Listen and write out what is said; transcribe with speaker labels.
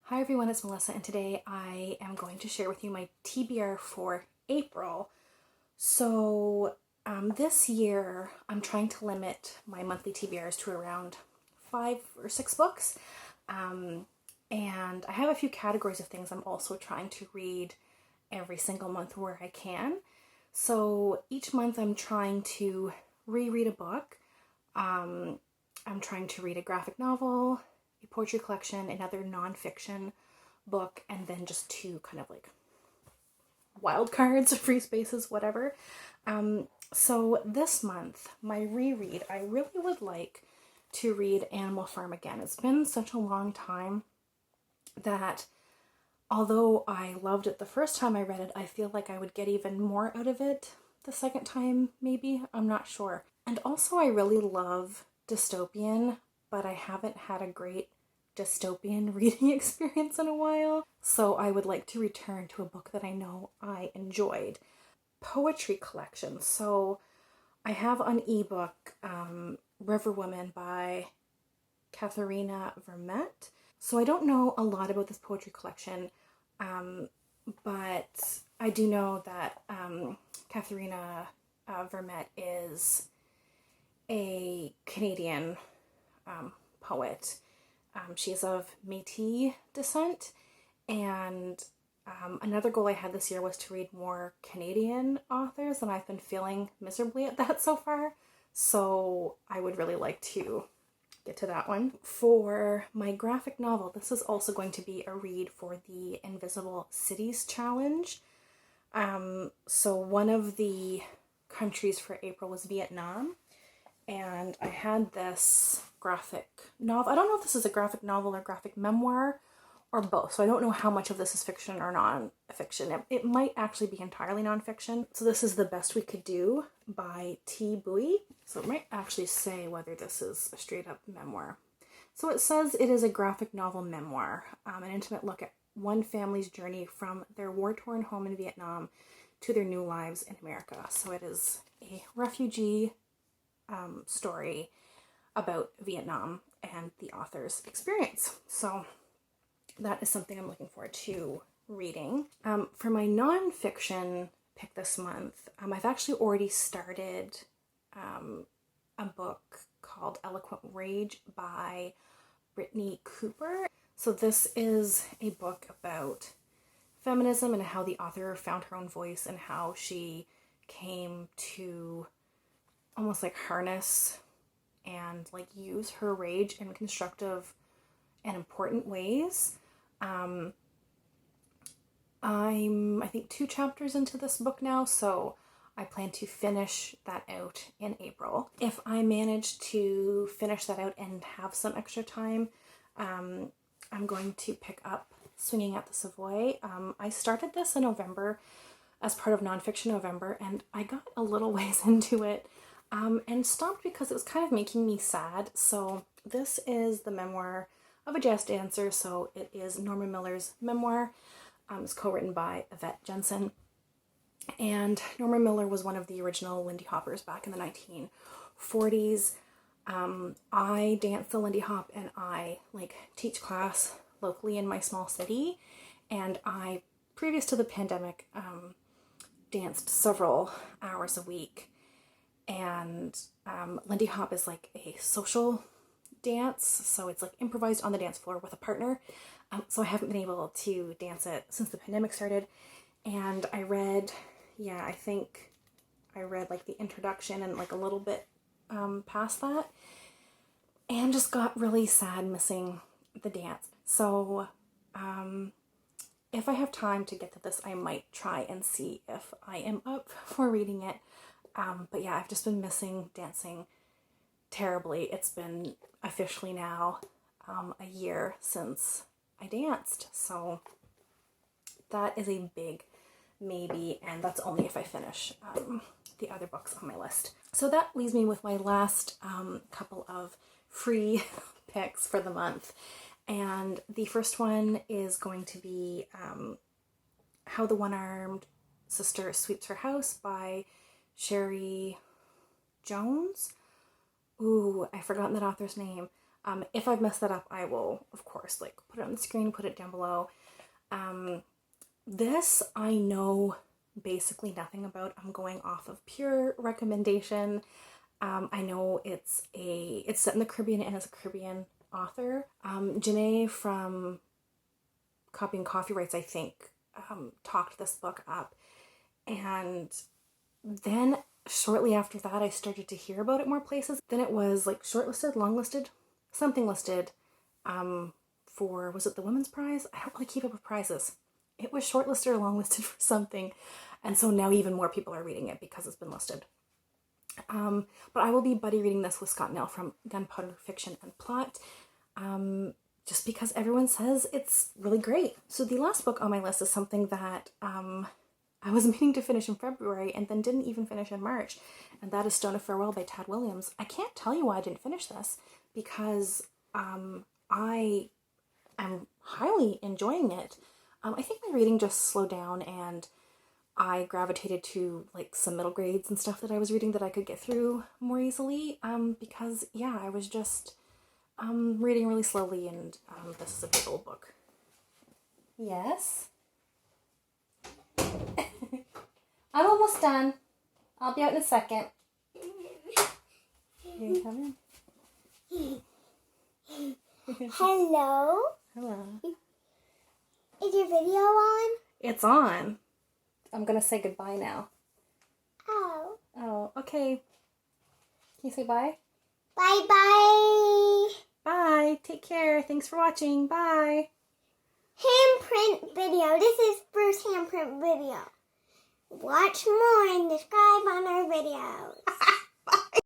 Speaker 1: Hi everyone, it's Melissa, and today I am going to share with you my TBR for April. This year I'm trying to limit my monthly TBRs to around 5 or 6 books. And I have a few categories of things I'm also trying to read every single month where I can. So each month I'm trying to reread a book. I'm trying to read a graphic novel, a poetry collection, another nonfiction book, and then just two kind of like wild cards, free spaces, whatever. So this month, my reread, I really would like to read Animal Farm again. It's been such a long time that although I loved it the first time I read it, I feel like I would get even more out of it the second time, maybe. I'm not sure. And also I really love dystopian, but I haven't had a great dystopian reading experience in a while. So I would like to return to a book that I know I enjoyed. Poetry collection. So I have on ebook River Woman by Katherena Vermette. So I don't know a lot about this poetry collection, but I do know that Katherena Vermette is a Canadian poet. She's of Métis descent, and another goal I had this year was to read more Canadian authors, and I've been failing miserably at that so far, so I would really like to get to that one. For my graphic novel, this is also going to be a read for the Invisible Cities Challenge. So one of the countries for April was Vietnam, and I had this graphic novel. I don't know if this is a graphic novel or graphic memoir or both, so I don't know how much of this is fiction or non-fiction. It might actually be entirely non-fiction. So this is The Best We Could Do by Thi Bui. So it might actually say whether this is a straight up memoir. So it says it is a graphic novel memoir, an intimate look at one family's journey from their war-torn home in Vietnam to their new lives in America. So it is a refugee story about Vietnam and the author's experience. So that is something I'm looking forward to reading. For my nonfiction pick this month, I've actually already started a book called Eloquent Rage by Brittney Cooper. So this is a book about feminism and how the author found her own voice and how she came to almost like harness and like use her rage in constructive and important ways. I'm I think 2 chapters into this book now, so I plan to finish that out in April. If I manage to finish that out and have some extra time, I'm going to pick up Swinging at the Savoy. I started this in November as part of Nonfiction November, and I got a little ways into it and stopped because it was kind of making me sad. So this is the memoir of a jazz dancer, so it is Norma Miller's memoir. It's co-written by Evette, Jensen, and Norma Miller was one of the original Lindy Hoppers back in the 1940s. I dance the Lindy Hop, and I teach class locally in my small city, and I, previous to the pandemic, danced several hours a week. And Lindy Hop is like a social dance, so it's like improvised on the dance floor with a partner. So I haven't been able to dance it since the pandemic started. And I read, I think I read like the introduction and like a little bit past that, and just got really sad missing the dance. So if I have time to get to this, I might try and see if I am up for reading it. But yeah, I've just been missing dancing terribly. It's been officially now a year since I danced, so that is a big maybe, and that's only if I finish the other books on my list. So that leaves me with my last couple of free picks for the month, and the first one is going to be How the One-Armed Sister Sweeps Her House by Cherie Jones. Ooh, I've forgotten that author's name. If I've messed that up, I will, of course, like put it on the screen, put it down below. This I know basically nothing about. I'm going off of pure recommendation. I know it's set in the Caribbean and is a Caribbean author. Janae from Copy and Coffee Writes, I think, talked this book up. And then shortly after that, I started to hear about it more places. Then it was like shortlisted, longlisted, something listed for, was it the Women's Prize? I don't really keep up with prizes. It was shortlisted or longlisted for something. And so now even more people are reading it because it's been listed. But I will be buddy reading this with Scott Nell from Gunpowder Fiction and Plot, just because everyone says it's really great. So the last book on my list is something that I was meaning to finish in February and then didn't even finish in March, and that is Stone of Farewell by Tad Williams. I can't tell you why I didn't finish this, because I am highly enjoying it. I think my reading just slowed down, and I gravitated to like some middle grades and stuff that I was reading that I could get through more easily, because yeah, I was just reading really slowly, and this is a big old book. Yes? I'm almost done. I'll be out in a second. Here you come in.
Speaker 2: Hello?
Speaker 1: Hello.
Speaker 2: Is your video on?
Speaker 1: It's on. I'm gonna say goodbye now.
Speaker 2: Oh.
Speaker 1: Oh, okay. Can you say bye?
Speaker 2: Bye-bye.
Speaker 1: Bye. Take care. Thanks for watching. Bye.
Speaker 2: Handprint video. This is first handprint video. Watch more and subscribe on our videos.